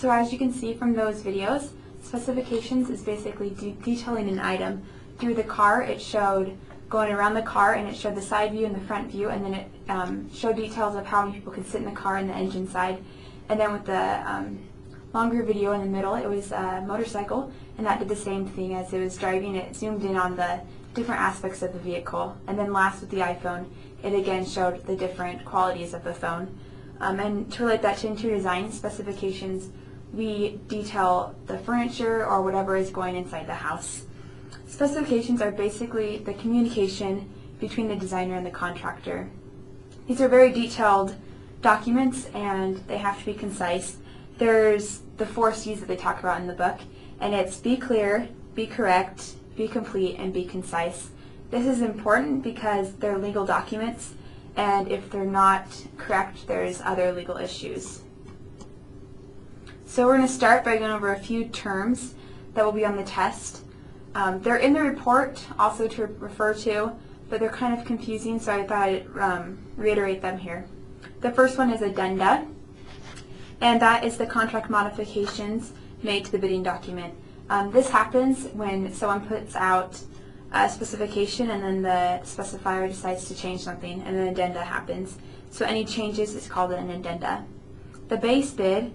So as you can see from those videos, specifications is basically detailing an item. Through the car, it showed going around the car, and it showed the side view and the front view, and then it showed details of how many people could sit in the car and the engine side. And then with the longer video in the middle, it was a motorcycle, and that did the same thing. As it was driving, it zoomed in on the different aspects of the vehicle. And then last, with the iPhone, it again showed the different qualities of the phone. And to relate that to interior design specifications, we detail the furniture or whatever is going inside the house. Specifications are basically the communication between the designer and the contractor. These are very detailed documents, and they have to be concise. There's the 4 C's that they talk about in the book, and it's be clear, be correct, be complete, and be concise. This is important because they're legal documents, and if they're not correct, there's other legal issues. So we're going to start by going over a few terms that will be on the test. They're in the report also to refer to, but they're kind of confusing, so I thought I'd reiterate them here. The first one is addenda, and that is the contract modifications made to the bidding document. This happens when someone puts out a specification and then the specifier decides to change something, and an addenda happens. So any changes is called an addenda. The base bid,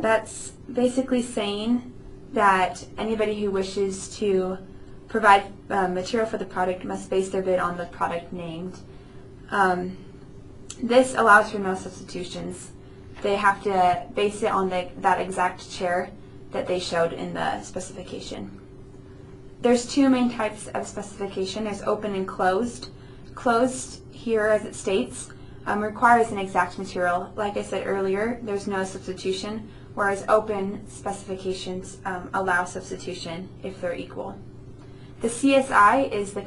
that's basically saying that anybody who wishes to provide material for the product must base their bid on the product named. This allows for no substitutions. They have to base it on that exact chair that they showed in the specification. There's 2 main types of specification. There's open and closed. Closed, here as it states, requires an exact material. Like I said earlier, there's no substitution, whereas open specifications allow substitution if they're equal. The CSI is the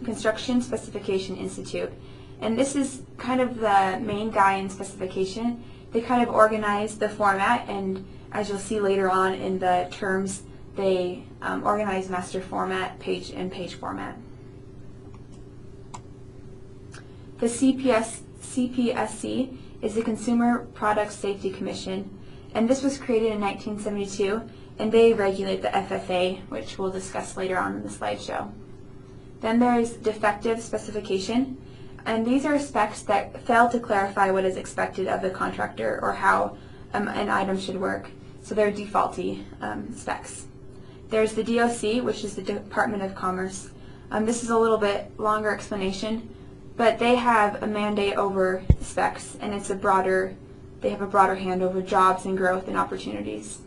Construction Specification Institute, and this is kind of the main guy in specification. They kind of organize the format, and as you'll see later on in the terms, they organize master format, page, and page format. The CPSC is the Consumer Product Safety Commission, and this was created in 1972, and they regulate the FFA, which we'll discuss later on in the slideshow. Then there is defective specification, and these are specs that fail to clarify what is expected of the contractor or how an item should work, so they're defaulty specs. There's the DOC, which is the Department of Commerce. This is a little bit longer explanation, but they have a mandate over specs, and it's they have a broader hand over jobs and growth and opportunities.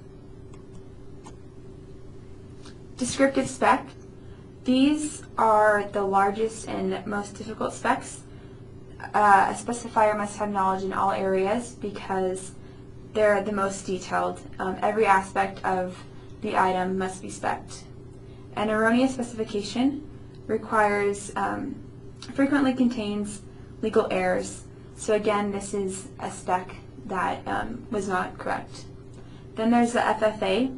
Descriptive spec. These are the largest and most difficult specs. A specifier must have knowledge in all areas because they're the most detailed. Every aspect of the item must be spec'd. An erroneous specification requires, frequently contains legal errors. So again, this is a spec that was not correct. Then there's the FFA.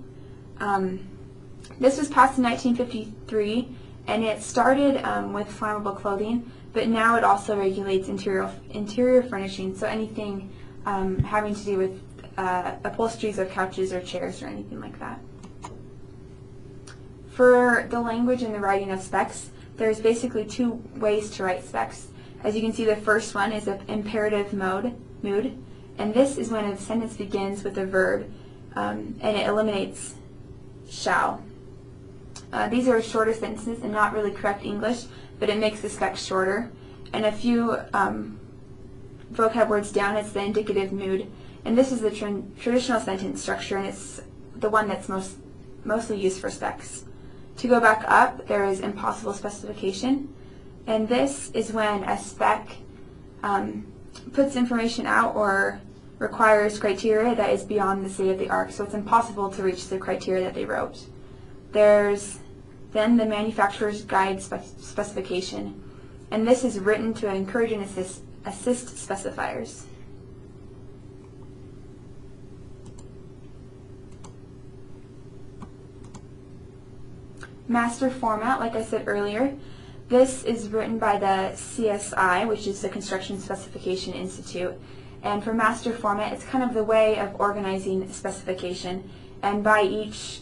This was passed in 1953, and it started with flammable clothing, but now it also regulates interior furnishing, so anything having to do with upholsteries of couches or chairs or anything like that. For the language and the writing of specs, there's basically 2 ways to write specs. As you can see, the first one is an imperative mood, and this is when a sentence begins with a verb, and it eliminates shall. These are shorter sentences and not really correct English, but it makes the spec shorter. And a few vocab words down, it's the indicative mood, and this is the traditional sentence structure, and it's the one that's mostly used for specs. To go back up, there is impossible specification, and this is when a spec puts information out or requires criteria that is beyond the state of the art, so it's impossible to reach the criteria that they wrote. There's then the manufacturer's guide specification, and this is written to encourage and assist specifiers. Master format, like I said earlier, this is written by the CSI, which is the Construction Specification Institute, And for master format, it's kind of the way of organizing a specification. And by each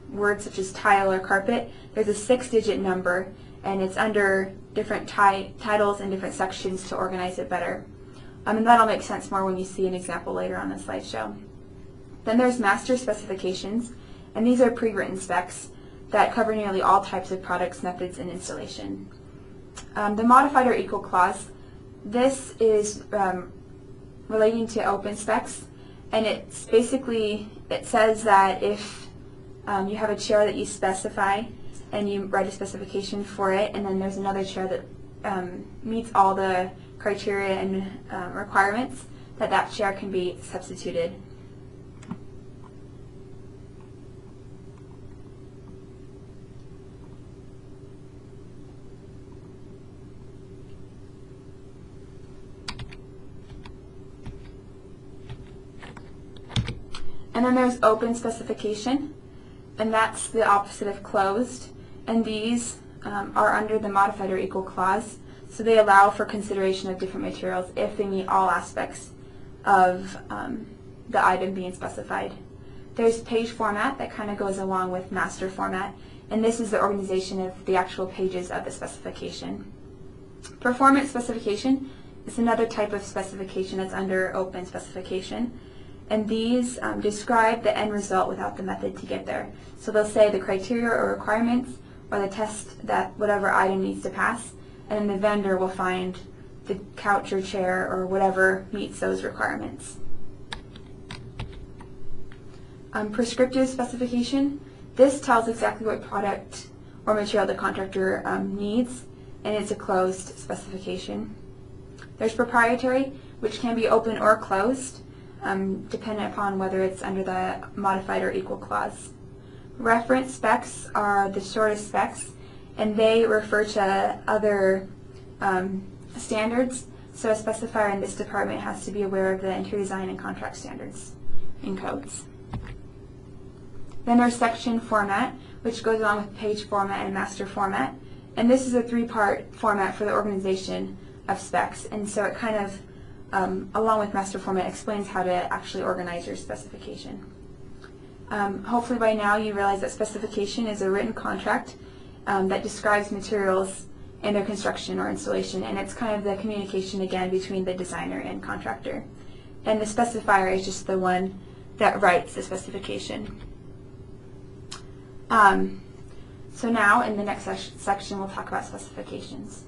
word, such as tile or carpet, there's a 6-digit number, and it's under different titles and different sections to organize it better. And that'll make sense more when you see an example later on the slideshow. Then there's master specifications, and these are pre-written specs that cover nearly all types of products, methods, and installation. The modified or equal clause, this is relating to open specs, and it's basically, it says that if you have a chair that you specify and you write a specification for it, and then there's another chair that meets all the criteria and requirements, that chair can be substituted. And then there's open specification, and that's the opposite of closed. And these are under the modified or equal clause, so they allow for consideration of different materials if they meet all aspects of the item being specified. There's page format that kind of goes along with master format, and this is the organization of the actual pages of the specification. Performance specification is another type of specification that's under open specification. And these describe the end result without the method to get there. So they'll say the criteria or requirements or the test that whatever item needs to pass, and then the vendor will find the couch or chair or whatever meets those requirements. Prescriptive specification, this tells exactly what product or material the contractor needs, and it's a closed specification. There's proprietary, which can be open or closed, dependent upon whether it's under the modified or equal clause. Reference specs are the shortest specs, and they refer to other standards, so a specifier in this department has to be aware of the interior design and contract standards and codes. Then there's section format, which goes along with page format and master format, and this is a 3-part format for the organization of specs, and so it kind of along with master format, explains how to actually organize your specification. Hopefully by now you realize that specification is a written contract that describes materials and their construction or installation, and it's kind of the communication again between the designer and contractor. And the specifier is just the one that writes the specification. So now in the next section we'll talk about specifications.